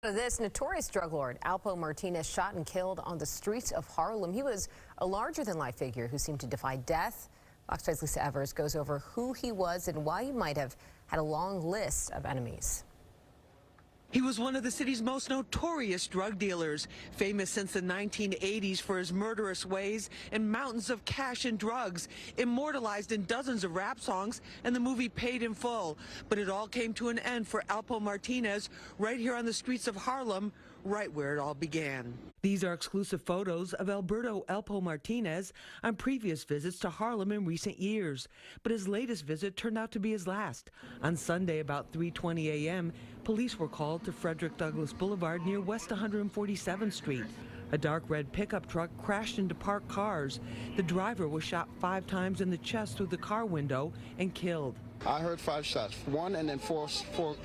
This notorious drug lord, Alpo Martinez, shot and killed on the streets of Harlem. He was a larger-than-life figure who seemed to defy death. Fox 5's Lisa Evers goes over who he was and why he might have had a long list of enemies. He was one of the city's most notorious drug dealers, famous since the 1980s for his murderous ways and mountains of cash and drugs, immortalized in dozens of rap songs and the movie Paid in Full. But it all came to an end for Alpo Martinez right here on the streets of Harlem, right where it all began. These are exclusive photos of Alpo Martinez on previous visits to Harlem in recent years. But his latest visit turned out to be his last. On Sunday, about 3:20 a.m., police were called to Frederick Douglass Boulevard near West 147th Street. A dark red pickup truck crashed into parked cars. The driver was shot 5 times in the chest through the car window and killed. I heard 5 shots, one and then four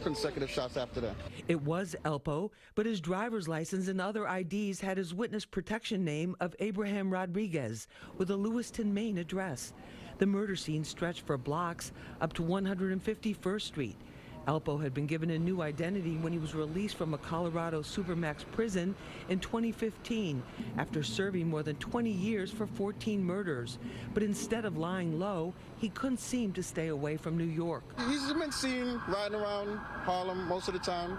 consecutive shots after that. It was Alpo, but his driver's license and other IDs had his witness protection name of Abraham Rodriguez with a Lewiston, Maine address. The murder scene stretched for blocks up to 151st Street. Alpo had been given a new identity when he was released from a Colorado Supermax prison in 2015 after serving more than 20 years for 14 murders. But instead of lying low, he couldn't seem to stay away from New York. He's been seen riding around Harlem most of the time.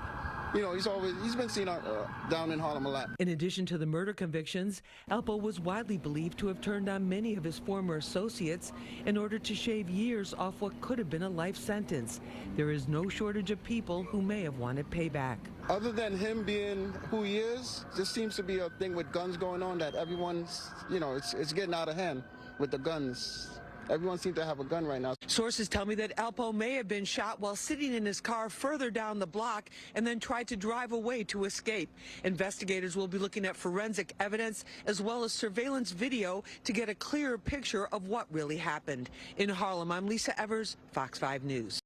You know, he's been seen down in Harlem a lot. In addition to the murder convictions, Alpo was widely believed to have turned on many of his former associates in order to shave years off what could have been a life sentence. There is no shortage of people who may have wanted payback. Other than him being who he is, there seems to be a thing with guns going on that everyone's, you know, it's getting out of hand with the guns. Everyone seems to have a gun right now. Sources tell me that Alpo may have been shot while sitting in his car further down the block and then tried to drive away to escape. Investigators will be looking at forensic evidence as well as surveillance video to get a clearer picture of what really happened. In Harlem, I'm Lisa Evers, Fox 5 News.